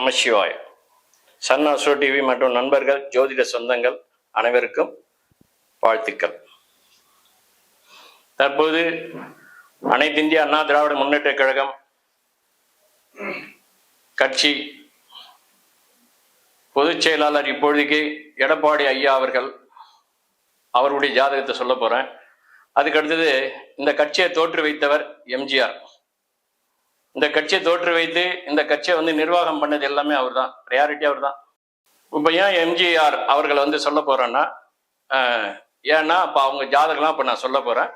நமசிவாய. Sun astro TV மற்றும் நண்பர்கள், ஜோதிட சொந்தங்கள் அனைவருக்கும் வாழ்த்துக்கள். தற்போது அனைத்து இந்திய அண்ணா திராவிட முன்னேற்ற கழகம் கட்சி பொதுச் செயலாளர் இப்பொழுதுக்கு எடப்பாடி ஐயா அவருடைய ஜாதகத்தை சொல்ல போறேன். அதுக்கு அடுத்தது இந்த கட்சியை தோற்று வைத்தவர் எம்ஜிஆர். இந்த கட்சியை தோற்று வைத்து இந்த கட்சியை நிர்வாகம் பண்ணது எல்லாமே அவர் தான், ப்ரையாரிட்டி அவர் தான். இப்போ ஏன் எம்ஜிஆர் அவர்களை சொல்ல போறேன்னா, ஏன்னா இப்போ அவங்க ஜாதகம்லாம் இப்போ நான் சொல்ல போறேன்.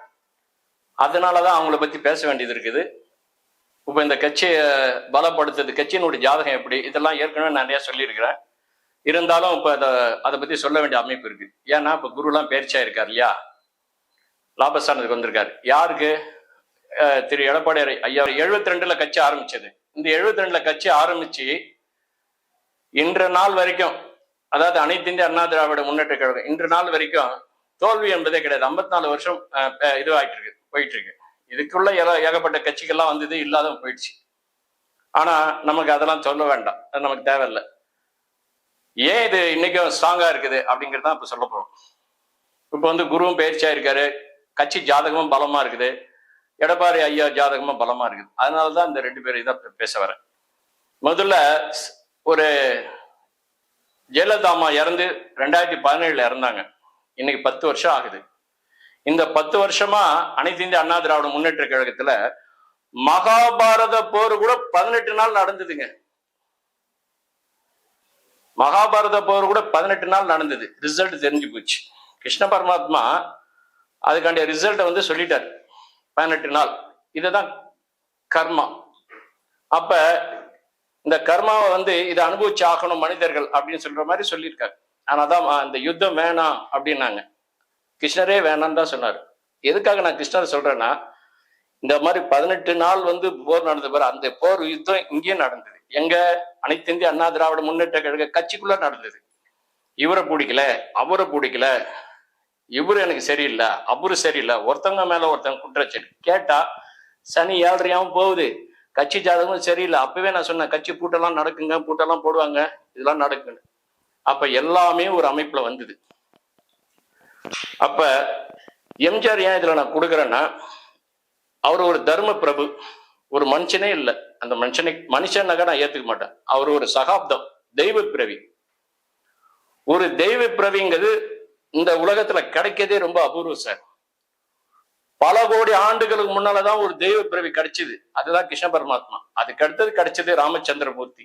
அதனாலதான் அவங்கள பத்தி பேச வேண்டியது இருக்குது. இப்போ இந்த கட்சியை பலப்படுத்துறது, கட்சியினுடைய ஜாதகம் எப்படி, இதெல்லாம் ஏற்கனவே நான் நிறைய சொல்லியிருக்கிறேன். இருந்தாலும் இப்போ அதை பத்தி சொல்ல வேண்டிய அமைப்பு இருக்கு. ஏன்னா இப்போ குருலாம் பயிற்சியா இருக்கார் இல்லையா, லாபஸ்தானத்துக்கு வந்திருக்காரு. யாருக்கு? திரு எடப்பாடி ஐயா 72ல கட்சி ஆரம்பிச்சது. இந்த 72ல கட்சி ஆரம்பிச்சு இன்று நாள் வரைக்கும், அதாவது அனைத்து இந்திய அண்ணா திராவிட முன்னேற்ற கழகம் இன்று நாள் வரைக்கும் தோல்வி என்பதே கிடையாது. 54 வருஷம் இதுவாயிட்டு இருக்கு, போயிட்டு இருக்கு. இதுக்குள்ள ஏகப்பட்ட கட்சிகள்லாம் வந்தது, இல்லாத போயிடுச்சு. ஆனா நமக்கு அதெல்லாம் சொல்ல வேண்டாம், அது நமக்கு தேவையில்லை. ஏன் இது இன்னைக்கும் ஸ்ட்ராங்கா இருக்குது அப்படிங்கிறதான் இப்ப சொல்ல போறோம். இப்ப குருவும் பயிற்சியா இருக்காரு, கட்சி ஜாதகமும் பலமா இருக்குது, எடப்பாடி ஐயா ஜாதகமும் பலமா இருக்குது. அதனாலதான் இந்த ரெண்டு பேரும் இதை பேச வரேன். முதல்ல ஒரு ஜெயலலிதா அம்மா இறந்து 2017 இறந்தாங்க. இன்னைக்கு 10 வருஷம் ஆகுது. இந்த 10 வருஷமா அனைத்து இந்திய அண்ணா திராவிட முன்னேற்ற கழகத்துல மகாபாரத போர் கூட 18 நாள் நடந்ததுங்க. மகாபாரத போர் கூட 18 நாள் நடந்தது. ரிசல்ட் தெரிஞ்சு போச்சு. கிருஷ்ண பரமாத்மா அதுக்காண்டிய ரிசல்ட்டை சொல்லிட்டாரு, 18 நாள். இதுதான் கர்மா. அப்ப இந்த கர்மாவை இதை அனுபவிச்சு ஆகணும் மனிதர்கள் அப்படின்னு சொல்ற மாதிரி சொல்லியிருக்காரு. ஆனாதான் இந்த யுத்தம் வேணாம் அப்படின்னாங்க. கிருஷ்ணரே வேணான்னு தான் சொன்னார். எதுக்காக நான் கிருஷ்ணர் சொல்றேன்னா, இந்த மாதிரி 18 நாள் போர் நடந்த பாரு, அந்த போர் யுத்தம் இங்கேயும் நடந்தது. எங்க? அனைத்து இந்திய அண்ணா திராவிட முன்னேற்ற கழக கட்சிக்குள்ள நடந்தது. இவரை பிடிக்கல, அவரை பிடிக்கல, இவரு எனக்கு சரியில்லை, அவரு சரியில்லை, ஒருத்தவங்க மேல ஒருத்தவங்க குற்றச்சாட்டு. கேட்டா சனி 7.5 போகுது, கட்சி ஜாதகமும் சரியில்லை. அப்பவே நான் சொன்னேன், கட்சி பூட்டெல்லாம் நடக்குங்க, பூட்டெல்லாம் போடுவாங்க, இதெல்லாம் நடக்குங்க. அப்ப எல்லாமே ஒரு அமைப்புல வந்தது. அப்ப எம்ஜிஆர் ஏன் இதுல நான் கொடுக்குறேன்னா, அவர் ஒரு தர்ம பிரபு, ஒரு மனுஷனே இல்லை. அந்த மனுஷனாக நான் ஏத்துக்க மாட்டேன். அவர் ஒரு சகாப்தம், தெய்வ பிறவி. ஒரு தெய்வ பிறவிங்கிறது இந்த உலகத்துல கிடைக்கதே ரொம்ப அபூர்வம் சார். பல கோடி ஆண்டுகளுக்கு முன்னாலதான் ஒரு தெய்வ பிறவி கிடைச்சது. அதுதான் கிருஷ்ண பரமாத்மா. அதுக்கு அடுத்தது கிடைச்சது ராமச்சந்திரமூர்த்தி.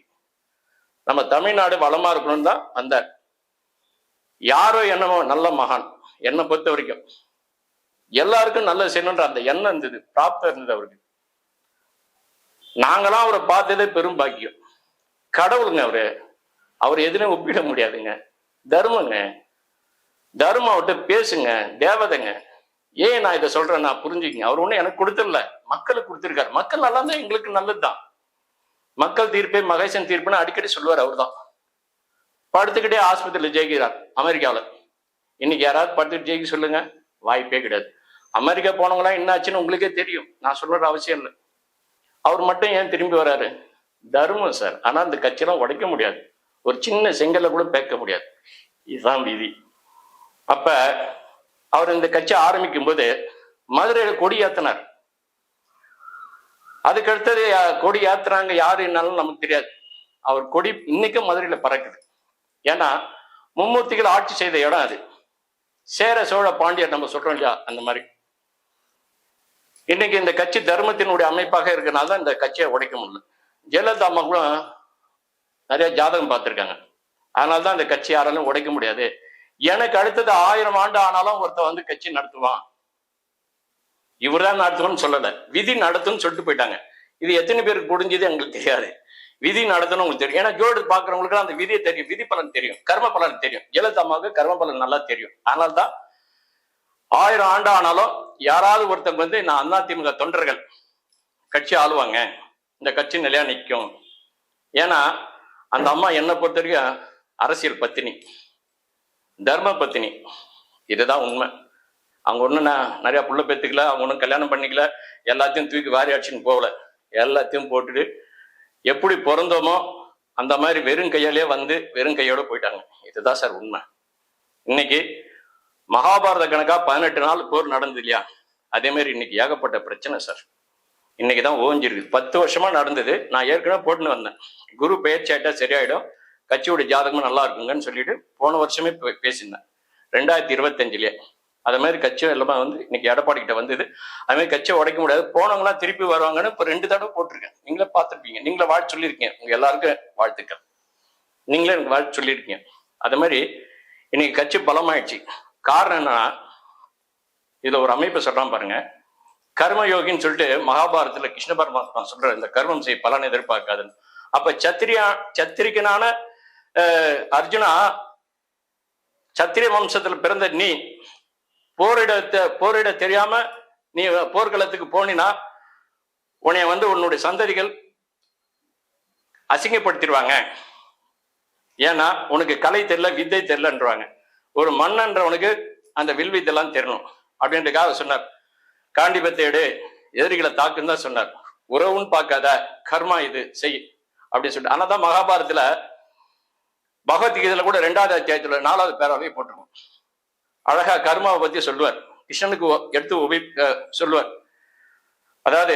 நம்ம தமிழ்நாடு வளமா இருக்கணும் தான் வந்தார். யாரோ என்னமோ நல்ல மகான். என்னை பொறுத்த வரைக்கும் எல்லாருக்கும் நல்ல செய்யணுன்ற அந்த எண்ணம் இருந்தது, பிராப்தம் இருந்தது அவருக்கு. நாங்களாம் அவரை பார்த்ததே பெரும் பாக்கியம். கடவுளுங்க அவரு. அவர் எதுலையும் ஒப்பிட முடியாதுங்க. தர்மங்க, தர்மம் அவர்கிட்ட பேசுங்க, தேவதைங்க. ஏன் நான் இதை சொல்றேன்னா புரிஞ்சுக்கங்க. அவர் ஒண்ணு எனக்கு கொடுத்துடல, மக்களுக்கு கொடுத்துருக்காரு. மக்கள் நல்லா தான் எங்களுக்கு நல்லதுதான். மக்கள் தீர்ப்பே மகேசன் தீர்ப்புன்னு அடிக்கடி சொல்லுவார். அவர் தான் படுத்துக்கிட்டே ஆஸ்பத்திரியில் ஜெயிக்கிறார் அமெரிக்காவில். இன்னைக்கு யாராவது படுத்துக்கிட்டு ஜெயிக்க சொல்லுங்க, வாய்ப்பே கிடையாது. அமெரிக்கா போனவங்களாம் என்ன ஆச்சுன்னு உங்களுக்கே தெரியும், நான் சொல்ற அவசியம் இல்லை. அவர் மட்டும் ஏன் திரும்பி வராரு? தர்மம் சார். ஆனா அந்த கட்சியெல்லாம் உடைக்க முடியாது, ஒரு சின்ன செங்கல்ல கூட பேக்க முடியாது. இதுதான் விதி. அப்ப அவர் இந்த கட்சி ஆரம்பிக்கும் போது மதுரையில கொடி ஏத்தினார். அதுக்கு அடுத்தது கொடி ஏத்துறாங்க யாரு என்னாலும் நமக்கு தெரியாது. அவர் கொடி இன்னைக்கும் மதுரையில பறக்குது. ஏன்னா மும்மூர்த்திகள் ஆட்சி செய்த இடம் அது. சேர சோழ பாண்டியர் நம்ம சொல்றோம் இல்லையா, அந்த மாதிரி இன்னைக்கு இந்த கட்சி தர்மத்தினுடைய அமைப்பாக இருக்கனால தான் இந்த கட்சியை உடைக்க முடியல. ஜெயலலிதா அம்மா கூட நிறைய ஜாதகம் பார்த்திருக்காங்க. அதனால்தான் இந்த கட்சி யாராலும் உடைக்க முடியாது. எனக்கு அடுத்தது 1000 ஆண்டு ஆனாலும் ஒருத்த கட்சி நடத்துவான், இவர் தான் நடத்துவோம்னு சொல்லல, விதி நடத்துன்னு சொல்லிட்டு போயிட்டாங்க. இது எத்தனை பேருக்கு புரிஞ்சது எங்களுக்கு தெரியாது. விதி நடத்தணும் உங்களுக்கு தெரியும். ஏன்னா ஜோடு பாக்குறவங்களுக்கு அந்த விதியை தெரியும், விதி பலன் தெரியும், கர்ம பலன் தெரியும். ஜெயலலிதா அம்மாவுக்கு கர்ம பலன் நல்லா தெரியும். அதனால்தான் 1000 ஆண்டு ஆனாலும் யாராவது ஒருத்தங்க நான் அதிமுக தொண்டர்கள் கட்சி ஆளுவாங்க, இந்த கட்சி நிலையா நிற்கும். ஏன்னா அந்த அம்மா என்னை பொறுத்த வரைக்கும் அரசியல் பத்தினி, தர்ம பத்தினி. இதுதான் உண்மை. அவங்க ஒன்றும் நிறைய புள்ள பெற்றுக்கல, அவங்க ஒன்றும் கல்யாணம் பண்ணிக்கல, எல்லாத்தையும் தூக்கி வாரி அடிச்சுன்னு போகல. எல்லாத்தையும் போட்டுட்டு எப்படி பிறந்தோமோ அந்த மாதிரி வெறும் கையாலே வந்து வெறும் கையோட போயிட்டாங்க. இதுதான் சார் உண்மை. இன்னைக்கு மகாபாரத கணக்கா 18 நாள் போர் நடந்தது இல்லையா, அதே மாதிரி இன்னைக்கு ஏகப்பட்ட பிரச்சனை சார். இன்னைக்குதான் ஓஞ்சிருக்கு. 10 வருஷமா நடந்தது. நான் ஏற்கனவே போட்டுன்னு வந்தேன், குரு பெயர்ச்சி ஆயிட்டா சரியாயிடும், கட்சியோட ஜாதகமும் நல்லா இருக்குங்கன்னு சொல்லிட்டு போன வருஷமே பேசியிருந்தேன் 2025லயே. அது மாதிரி கட்சியும் எல்லாமே வந்து இன்னைக்கு எடப்பாடி கிட்ட வந்தது. அது மாதிரி கட்சியை உடைக்க முடியாது, போனவங்களாம் திருப்பி வருவாங்கன்னு இப்போ 2 தடவை போட்டிருக்கேன். நீங்களே பார்த்துருப்பீங்க, நீங்களே வாழ்த்து சொல்லியிருக்கீங்க. உங்க எல்லாருக்கும் வாழ்த்துக்கள், நீங்களே எனக்கு வாழ்த்து சொல்லியிருக்கீங்க. அது மாதிரி இன்னைக்கு கட்சி பலமாயிடுச்சு. காரணம் என்னன்னா, இதுல ஒரு அமைப்பு சொல்றான் பாருங்க, கர்மயோகின்னு சொல்லிட்டு மகாபாரதத்துல கிருஷ்ண பரமாத்மா சொல்ற, இந்த கர்மம் செய்ய பலன் எதிர்பார்க்காதுன்னு. அப்ப சத்திரிகனான அர்ஜுனா, சத்திரிய வம்சத்துல பிறந்த நீ போரிட தெரியாம நீ போர்க்களத்துக்கு போனினா உன்னைய வந்து உன்னுடைய சந்ததிகள் அசிங்கப்படுத்திடுவாங்க. ஏன்னா உனக்கு கலை தெரியல, வித்தை தெரியலன்றாங்க. ஒரு மன்னன்றவனுக்கு அந்த வில்வித்தெல்லாம் தெரியணும் அப்படின்றதுக்காக சொன்னார், காண்டிபத்தை எடு, எதிரிகளை தாக்குன்னு தான் சொன்னார். உறவுன்னு பார்க்காத, கர்மா இது செய் அப்படின்னு சொல்லிட்டு. ஆனால் தான் மகாபாரதத்துல பகவத்கீதையில கூட 2வது அத்தியாயத்துல 4வது பேராவே போட்டிருக்கோம். அழகா கர்மாவை பத்தி சொல்லுவார், கிருஷ்ணனுக்கு எடுத்து சொல்லுவார். அதாவது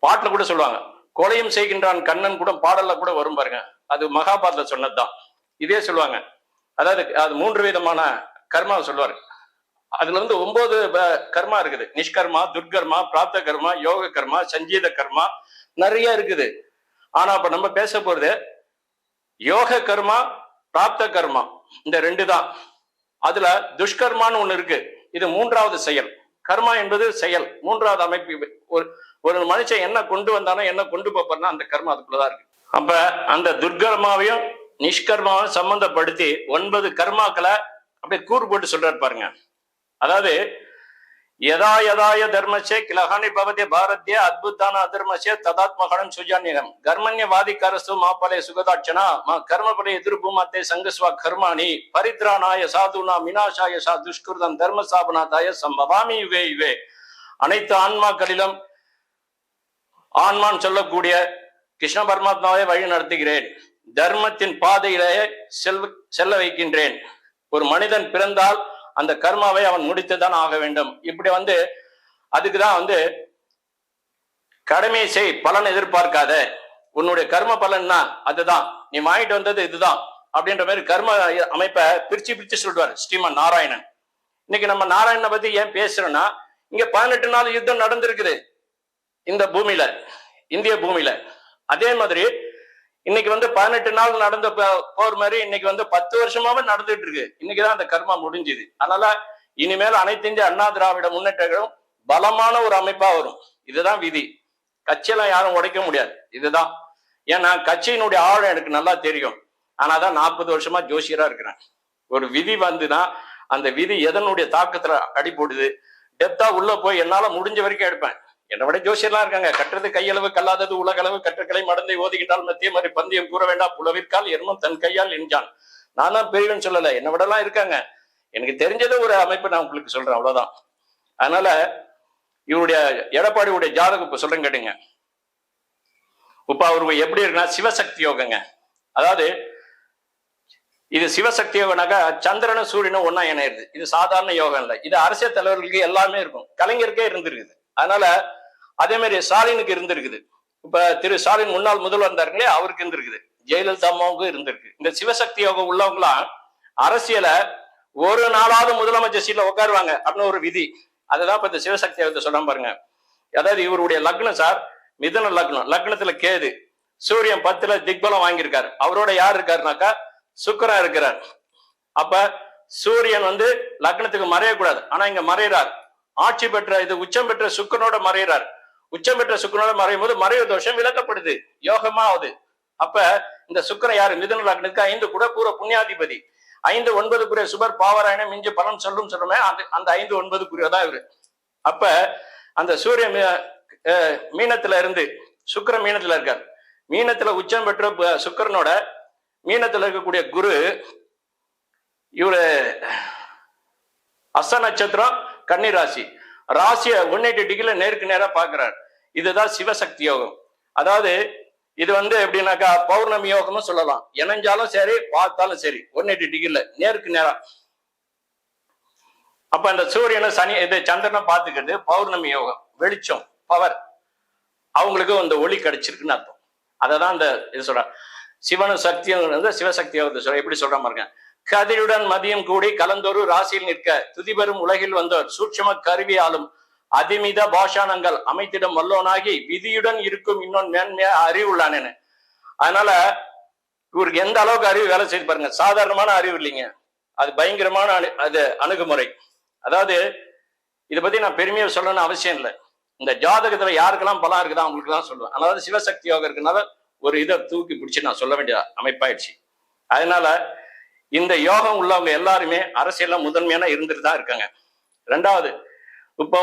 பாட்டுல கூட சொல்லுவாங்க, கொலையும் செய்கின்றான் கண்ணன் கூட பாடல்ல கூட வரும் பாருங்க, அது மகாபாரதத்துல சொன்னதுதான். இதே சொல்லுவாங்க. அதாவது அது 3 விதமான கர்மாவை சொல்லுவாரு. அதுல வந்து 9 கர்மா இருக்குது. நிஷ்கர்மா, துர்கர்மா, பிராப்த கர்மா, யோக கர்மா, சஞ்சீத கர்மா, நிறைய இருக்குது. ஆனா இப்ப நம்ம பேச போறது யோக கர்மா, பிராப்த கர்மா, இந்த 2 தான். அதுல துஷ்கர்மான்னு ஒண்ணு இருக்கு, இது 3வது செயல். கர்மா என்பது செயல், 3வது அமைப்பு. ஒரு மனுஷன் என்ன கொண்டு வந்தானோ, என்ன கொண்டு போப்பார்னா அந்த கர்மா அதுக்குள்ளதான் இருக்கு. அப்ப அந்த துர்கர்மாவையும் நிஷ்கர்மாவையும் சம்பந்தப்படுத்தி 9 கர்மாக்களை அப்படியே கூறு போட்டு சொல்றாரு பாருங்க. அதாவது யதா யதாய தர்மசே கிலஹானி பவதே பாரத்ய அத்புதான அதர்மசே ததாத்மகணம் சுஜான்யம் கர்மண்யவாதிகாரஸ்து மாபலே சுகதாட்சணா மா கர்மபலே எதிர்பூமாத்தே சங்கஸ்வா கர்மாணி பரித்ராணாய சாதுனா விநாசாய சா துஷ்கிருதம் தர்ம சாபனாதாய சம்பவாமி யுவே யுவே. அனைத்து ஆன்மாக்களிலும் ஆன்மான் சொல்லக்கூடிய கிருஷ்ண பரமாத்மாவை வழி நடத்துகிறேன், தர்மத்தின் பாதையிலேயே செல்ல வைக்கின்றேன். ஒரு மனிதன் பிறந்தால் அந்த கர்மாவை அவன் முடித்துதான் ஆக வேண்டும். இப்படி வந்து அதுக்குதான் வந்து கடமை செய், பலன் எதிர்பார்க்காத, உன்னுடைய கர்ம பலன்னா அதுதான், நீ வாங்கிட்டு வந்தது இதுதான் அப்படின்ற மாதிரி கர்ம அமைப்பை பிரிச்சு சொல்றாரு ஸ்ரீமன் நாராயணன். இன்னைக்கு நம்ம நாராயணனை பத்தி ஏன் பேசுறோம்னா, இங்க 18 நாள் யுத்தம் நடந்திருக்குது இந்த பூமியில, இந்திய பூமியில. அதே மாதிரி இன்னைக்கு வந்து 18 நாள் நடந்த போர் மாதிரி இன்னைக்கு வந்து 10 வருஷமாவே நடந்துட்டு இருக்கு. இன்னைக்குதான் அந்த கர்மா முடிஞ்சுது. அதனால இனிமேல் அனைத்து இந்திய அண்ணா திராவிட முன்னேற்றங்களும் பலமான ஒரு அமைப்பா வரும். இதுதான் விதி. கட்சியெல்லாம் யாரும் உடைக்க முடியாது. இதுதான். ஏன்னா கட்சியினுடைய ஆழம் எனக்கு நல்லா தெரியும். ஆனாதான் 40 வருஷமா ஜோசியரா இருக்கிறேன். ஒரு விதி வந்துன்னா அந்த விதி எதனுடைய தாக்கத்துல அடிபடுது, டெப்தா உள்ள போய் என்னால முடிஞ்ச வரைக்கும் எடுப்பேன். என்னை விட ஜோசியர்லாம் இருக்காங்க, கட்டுறது கையளவு கல்லாதது உலகளவு கற்றுக்களை மடந்தை ஓதுகின்றால் மத்திய மாதிரி பந்தயம் கூற வேண்டாம் புலவிற்கால் எர்மம் தன் கையால் என்ஜான். நான் தான் பெரியவன் சொல்லல, என்னை விட எல்லாம் இருக்காங்க. எனக்கு தெரிஞ்சது ஒரு அமைப்பு நான் உங்களுக்கு சொல்றேன், அவ்வளவுதான். அதனால இவருடைய எடப்பாடியுடைய ஜாதகம் இப்ப சொல்றேன் கேட்டுங்க. இப்ப அவரு எப்படி இருக்குன்னா சிவசக்தி யோகங்க. அதாவது இது சிவசக்தி யோகனாக்கா சந்திரனும் சூரியனும் ஒன்னா இணையிறது. இது சாதாரண யோகம் இல்லை, இது அரசியல் தலைவர்களுக்கு எல்லாமே இருக்கும், கலைஞருக்கே இருந்திருக்குது. அதனால அதே மாதிரி ஸ்டாலினுக்கு இருந்திருக்குது. இப்ப திரு ஸ்டாலின் முன்னாள் முதல்வர் இருந்தாருங்களே, அவருக்கு இருந்திருக்குது. ஜெயலலிதா அம்மாவுக்கும் இருந்திருக்கு. இந்த சிவசக்தி யோகம் உள்ளவங்களாம் அரசியல ஒரு நாளாவது முதலமைச்சர் சீட்ல உட்காருவாங்க அப்படின்னு ஒரு விதி. அதுதான் இப்ப இந்த சிவசக்தி யோகத்தை சொல்ல பாருங்க. அதாவது இவருடைய லக்னம் சார் மிதுன லக்னம், லக்னத்துல கேது, சூரியன் 10ல திக்பலம் வாங்கியிருக்காரு. அவரோட யார் இருக்காருனாக்கா சுக்கிரன் இருக்கிறார். அப்ப சூரியன் வந்து லக்னத்துக்கு மறையக்கூடாது, ஆனா இங்க மறைகிறார். ஆட்சி பெற்ற இது உச்சம் பெற்ற சுக்கரனோட மறைகிறார். உச்சம் பெற்ற சுக்கரனோட மறையும் போது மறைவு தோஷம் விளக்கப்படுது, யோகமா ஆகுது. அப்ப இந்த சுக்கரன் யாரு? மிதுன லக்னத்துக்கு 5 கூட பூர புண்ணியாதிபதி. 5, 9 சுபர் பாவராயணம் மிஞ்சு பலன் சொல்லும் சொல்லுமே, அந்த 5, 9 தான் இவரு. அப்ப அந்த சூரியன் மீனத்துல இருந்து சுக்கிரன் மீனத்துல இருக்கார். மீனத்துல உச்சம் பெற்ற சுக்கிரனோட மீனத்துல இருக்கக்கூடிய குரு இவரு அஸ்த நட்சத்திரம் கன்னி ராசி, ராசியை 180 டிகிரில நேருக்கு நேரா பாக்குறாரு. இதுதான் சிவசக்தி யோகம். அதாவது இது எப்படின்னாக்கா பௌர்ணமி யோகமும் சொல்லலாம். இணைஞ்சாலும் சரி, பார்த்தாலும் சரி, 180 டிகிரில நேருக்கு நேரம். அப்ப அந்த சூரியனை சனி இது சந்திரனை பார்த்துக்கிறது பௌர்ணமி யோகம், வெளிச்சம், பவர், அவங்களுக்கு அந்த ஒளி கிடைச்சிருக்குன்னு அர்த்தம். அததான் இந்த இது சொல்ற சிவனு சக்தியும் சிவசக்தி யோகத்தை சொல்ற. எப்படி சொல்ற பாருங்க. கதிருடன் மதியம் கூடி கலந்தொரு ராசியில் நிற்க துதிபெறும் உலகில் வந்தோர் சூட்சம கருவியாலும் அதிமித பாஷானங்கள் அமைத்திடம் வல்லோனாகி விதியுடன் இருக்கும் இன்னொன்று மேன்மையா அறிவுள்ளானேன்னு. அதனால இவருக்கு எந்த அளவுக்கு அறிவு வேலை செய்து பாருங்க. சாதாரணமான அறிவு இல்லைங்க, அது பயங்கரமான அது அணுகுமுறை. அதாவது இதை பத்தி நான் பெருமையை சொல்லணும்னு அவசியம் இல்லை. இந்த ஜாதகத்துல யாருக்கெல்லாம் பலம் இருக்குதோ அவங்களுக்கு தான் சொல்லுவேன். அதாவது சிவசக்தி யோகம் இருக்குனால ஒரு இதை தூக்கி பிடிச்சி நான் சொல்ல வேண்டிய அமைப்பாயிடுச்சு. அதனால இந்த யோகம் உள்ளவங்க எல்லாருமே அரசியல்ல முதன்மையான இருந்துட்டு தான் இருக்காங்க. ரெண்டாவது, இப்ப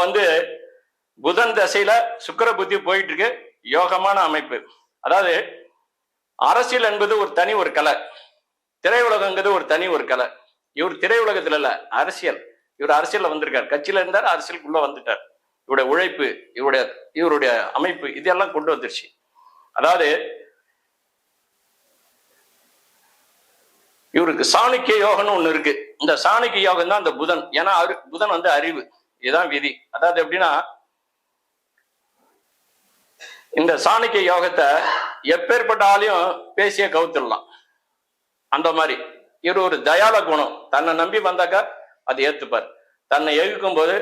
புதன் தசையில சுக்கிர புத்தி போயிட்டு இருக்கு, யோகமான அமைப்பு. அதாவது அரசியல் என்பது ஒரு கலை, திரையுலகங்கிறது ஒரு கலை. இவர் திரையுலகத்துல இல்ல, அரசியல். இவர் அரசியல்ல வந்திருக்காரு, கட்சியில இருந்தார், அரசியலுக்குள்ள வந்துட்டார். இவருடைய உழைப்பு, இவருடைய அமைப்பு இதெல்லாம் கொண்டு வந்துருச்சு. அதாவது இவருக்கு சாணக்கிய யோகம்னு ஒண்ணு இருக்கு. இந்த சாணக்கிய யோகம் தான் இந்த புதன். ஏன்னா புதன் அறிவு, இதுதான் விதி. அதாவது எப்படின்னா, இந்த சாணக்கிய யோகத்தை எப்பேற்பட்ட ஆளையும் பேசிய கவுத்துடலாம். அந்த மாதிரி இவர் ஒரு தயால குணம். தன்னை நம்பி வந்தாக்கா அதை ஏத்துப்பார். தன்னை எதிர்க்கும் போது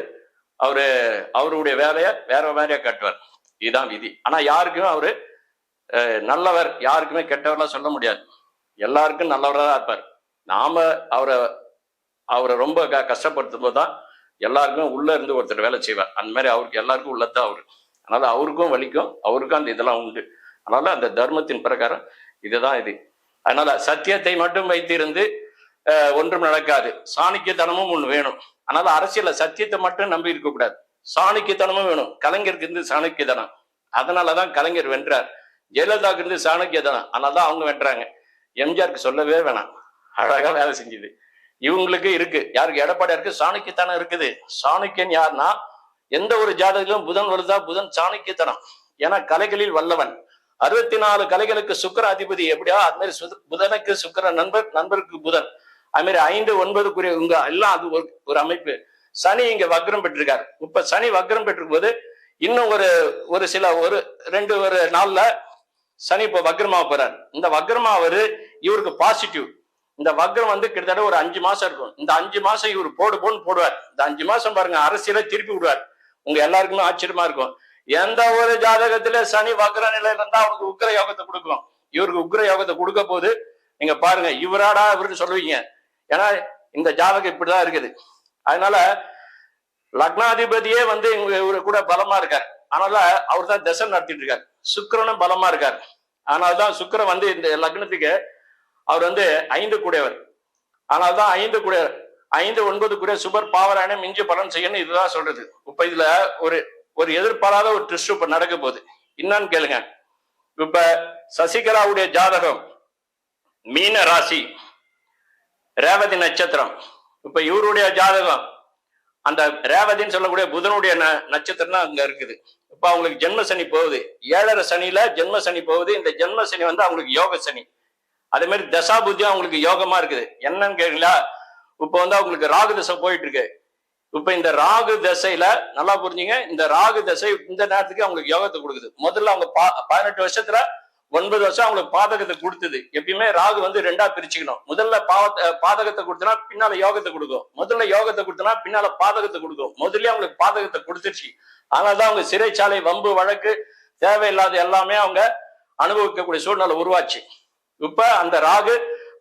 அவருடைய வேலையை வேற மாதிரியா கட்டுவார். இதுதான் விதி. ஆனா யாருக்குமே அவரு நல்லவர், யாருக்குமே கெட்டவர்லாம் சொல்ல முடியாது. எல்லாருக்கும் நல்லவராக தான் இருப்பார். நாம அவரை ரொம்ப கஷ்டப்படுத்தும் போதுதான் எல்லாருக்குமே உள்ள இருந்து ஒருத்தர் வேலை செய்வார். அந்த மாதிரி அவருக்கு எல்லாருக்கும் உள்ளதான் அவரு. அதனால அவருக்கும் வலிக்கும், அவருக்கும் அந்த இதெல்லாம் உண்டு. அதனால அந்த தர்மத்தின் பிரகாரம் இதுதான் இது. அதனால சத்தியத்தை மட்டும் வைத்திருந்து ஒன்றும் நடக்காது. சாணக்கியத்தனமும் ஒண்ணு வேணும். அதனால அரசியல்ல சத்தியத்தை மட்டும் நம்பி இருக்கக்கூடாது, சாணக்கியத்தனமும் வேணும். கலைஞருக்கு இருந்து சாணக்கியத்தனம், அதனாலதான் கலைஞர் வென்றார். ஜெயலலிதாவுக்கு இருந்து சாணக்கியத்தனம், அதனாலதான் அவங்க வென்றாங்க. எம்ஜிஆருக்கு சொல்லவே வேணாம், அழகா வேலை செஞ்சது. இவங்களுக்கு இருக்கு, யாருக்கு எடப்பாடியாருக்கு சாணக்கியத்தனம் இருக்குது. சாணக்கியன் யாருன்னா, எந்த ஒரு ஜாதகத்திலும் புதன் வருதா, புதன் சாணக்கியத்தனம். ஏன்னா கலைகளில் வல்லவன். 64 கலைகளுக்கு சுக்கிர அதிபதி. எப்படியா அது மாதிரி புதனுக்கு சுக்கிர நண்பருக்கு புதன். அது மாதிரி 5, 9 உங்க எல்லாம் அது ஒரு அமைப்பு. சனி இங்க வக்ரம் பெற்றிருக்காரு. இப்ப சனி வக்ரம் பெற்றிருக்கும் போது இன்னும் ஒரு 2 நாள்ல சனி இப்ப வக்ரமா போறாரு. இந்த வக்ரமா இவருக்கு பாசிட்டிவ். இந்த வக்ரம் கிட்டத்தட்ட ஒரு 5 மாசம் இருக்கும். இந்த 5 மாசம் இவர் போடுன்னு போடுவார். இந்த 5 மாசம் பாருங்க, அரசியலை திருப்பி விடுவார். உங்க எல்லாருக்குமே ஆச்சரியமா இருக்கும். எந்த ஒரு ஜாதகத்துல சனி வக்ர நிலையில இருந்தா அவருக்கு உக்ர யோகத்தை கொடுக்கும். இவருக்கு உக்ர யோகத்தை கொடுக்க போது நீங்க பாருங்க, இவராடா இவருக்கு சொல்லுவீங்க. ஏன்னா இந்த ஜாதகம் இப்படிதான் இருக்குது. அதனால லக்னாதிபதியே இவரு கூட பலமா இருக்காரு. அதனால அவர் தான் தசை நடத்திட்டு இருக்காரு. சுக்கிரனும் பலமா இருக்காரு. அதனால்தான் சுக்கிரன் இந்த லக்னத்துக்கு அவர் 5 கூடையவர். அதனால்தான் 5 கூடையவர், 5, 9 கூடிய சுபர் பாவராயண மிஞ்சி பலன் செய்யணும். இதுதான் சொல்றது. இப்ப இதுல ஒரு எதிர்பாராத ஒரு ட்விஸ்ட் இப்ப நடக்க போகுது. என்னன்னு கேளுங்க. இப்ப சசிகலாவுடைய ஜாதகம் மீன ராசி, ரேவதி நட்சத்திரம். இப்ப இவருடைய ஜாதகம் அந்த ரேவதின்னு சொல்லக்கூடிய புதனுடைய நட்சத்திரம் தான் அங்க இருக்குது. இப்ப அவங்களுக்கு ஜென்ம சனி போகுது. 7.5 சனியில ஜென்ம சனி போகுது. இந்த ஜென்ம சனி அவங்களுக்கு யோக சனி. அதே மாதிரி தசா புத்தியும் அவங்களுக்கு யோகமா இருக்குது. என்னன்னு கேட்டீங்களா, இப்ப அவங்களுக்கு ராகு தசை போயிட்டு இருக்கு. இப்ப இந்த ராகு தசையில நல்லா புரிஞ்சுங்க, இந்த ராகு தசை இந்த நேரத்துக்கு அவங்களுக்கு யோகத்தை கொடுக்குது. முதல்ல அவங்க 18 வருஷத்துல 9 வருஷம் அவங்களுக்கு பாதகத்தை கொடுத்தது. எப்பயுமே ராகு 2ஆ பிரிச்சுக்கணும். முதல்ல பாதகத்தை கொடுத்தனா பின்னால யோகத்தை கொடுக்கும், முதல்ல யோகத்தை கொடுத்தனா பின்னால பாதகத்தை கொடுக்கும். முதல்ல அவங்களுக்கு பாதகத்தை கொடுத்துருச்சு. அதனாலதான் அவங்க சிறைச்சாலை, வம்பு, வழக்கு, தேவையில்லாத எல்லாமே அவங்க அனுபவிக்கக்கூடிய சூழ்நிலை உருவாச்சு. இப்ப அந்த ராகு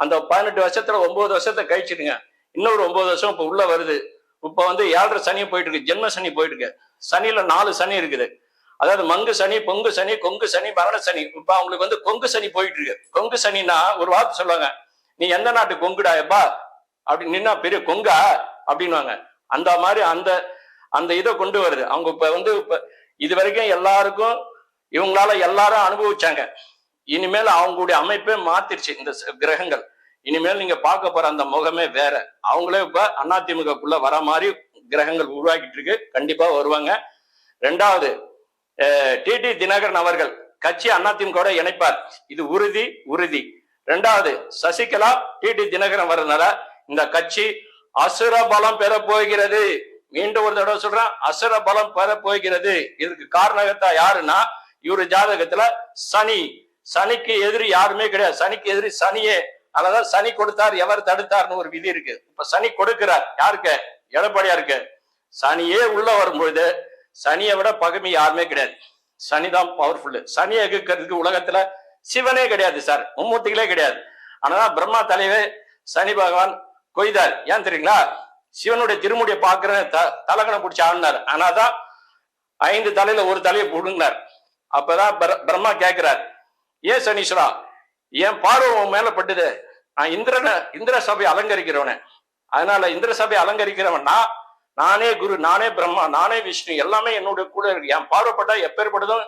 அந்த 18 வருஷத்துல 9 வருஷத்தை கழிச்சிடுங்க. இன்னொரு 9 வருஷம் இப்ப உள்ள வருது. இப்ப 7.5 சனி போயிட்டு இருக்கு, ஜென்ம சனி போயிட்டு இருக்கு. சனியில 4 சனி இருக்குது. அதாவது மங்கு சனி, பொங்கு சனி, கொங்கு சனி, மரண சனி. இப்ப அவங்களுக்கு கொங்கு சனி போயிட்டு இருக்கு. கொங்கு சனின்னா ஒரு வார்த்தை சொல்லுவாங்க, நீ எந்த நாட்டு கொங்குடா எப்பா அப்படி நின்னா பெரிய கொங்கா அப்படின்வாங்க. அந்த மாதிரி அந்த இதை கொண்டு வருது. அவங்க இப்ப இது வரைக்கும் எல்லாருக்கும் இவங்களால எல்லாரும் அனுபவிச்சாங்க. இனிமேல் அவங்களுடைய அமைப்பே மாத்திருச்சு இந்த கிரகங்கள். இனிமேல் நீங்க பார்க்க போற அந்த முகமே வேற. அவங்களே இப்ப அதிமுகக்குள்ள வர மாதிரி கிரகங்கள் உருவாக்கிட்டு இருக்கு. கண்டிப்பா வருவாங்க. 2வது டிடி தினகரன் அவர்கள் கட்சி அதிமுக இணைப்பார். இது உறுதி உறுதி. இரண்டாவது, சசிகலா டிடி தினகரன் வர்றதுனால இந்த கட்சி அசுர பலம் பெற போகிறது. மீண்டும் ஒரு தடவை சொல்றேன், அசுர பலம் பெற போகிறது. இதுக்கு காரணகத்தா யாருன்னா, இவரு ஜாதகத்துல சனி, சனிக்கு எதிரி யாருமே கிடையாது. சனிக்கு எதிரி சனியே. அதனாலதான் சனி கொடுத்தார் எவர் தடுத்தார்னு ஒரு விதி இருக்கு. இப்ப சனி கொடுக்கிறார் யாருக்கு? எடப்பாடியாருக்கு. சனியே உள்ள வரும்பொழுது சனியை விட பகைமை யாருமே கிடையாது. சனிதான் பவர்ஃபுல். சனியை எதிர்க்கிறதுக்கு உலகத்துல சிவனே கிடையாது சார், மும்மூர்த்திகளே கிடையாது. ஆனா பிரம்மா தலைவே சனி பகவான் கொய்தார். ஏன் தெரியுங்களா? சிவனுடைய திருமுடியை பாக்குற தலகனை பிடிச்சி ஆடினார். ஆனாதான் 5 தலையில ஒரு தலையை புடுங்கினார். அப்பதான் பிரம்மா கேட்கிறார், ஏன் சனீஸ்வரா என் பார்வை உன் மேல பட்டுது, நான் இந்திர சபையை அலங்கரிக்கிறவனே, அதனால இந்திர சபையை அலங்கரிக்கிறவன் நானே குரு, நானே பிரம்மா, நானே விஷ்ணு, எல்லாமே என்னுடைய கூட இருக்கு. என் பார்வைப்பட்டா எப்பேற்பட்டதும்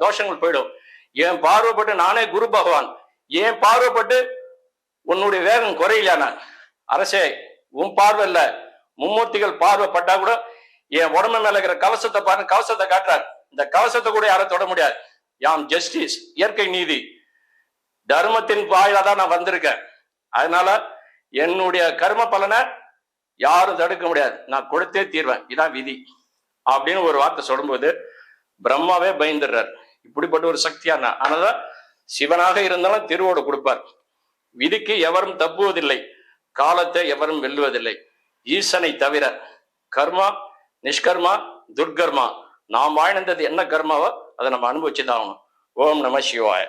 தோஷங்கள் போயிடும். என் பார்வைப்பட்டு நானே குரு பகவான், என் பார்வைப்பட்டு உன்னுடைய வேகம் குறையிலான அரசே, உன் பார்வை இல்ல மும்மூர்த்திகள் பார்வைப்பட்டா கூட என் உடம்பு மேல இருக்கிற கவசத்தை பாருங்க, கவசத்தை காட்டுறார். இந்த கவசத்தை கூட யாரும் தொட முடியாது. யாம் ஜஸ்டிஸ், இயற்கை நீதி, தர்மத்தின் வாயிலா தான் நான் வந்திருக்கேன். அதனால என்னுடைய கர்ம பலனை யாரும் தடுக்க முடியாது, நான் கொடுத்தே தீர்வேன், இதான் விதி அப்படின்னு ஒரு வார்த்தை சொல்லும்போது பிரம்மாவே பயந்துடுறார். இப்படிப்பட்ட ஒரு சக்தியான, ஆனாதான் சிவனாக இருந்தாலும் திருவோடு கொடுப்பார். விதிக்கு எவரும் தப்புவதில்லை, காலத்தை எவரும் வெல்லுவதில்லை, ஈசனை தவிர. கர்மா, நிஷ்கர்மா, துர்கர்மா, நாம் வாழ்ந்தது என்ன கர்மாவோ அதை நம்ம அனுபவிச்சுதான் ஆகணும். ஓம் நம சிவாய.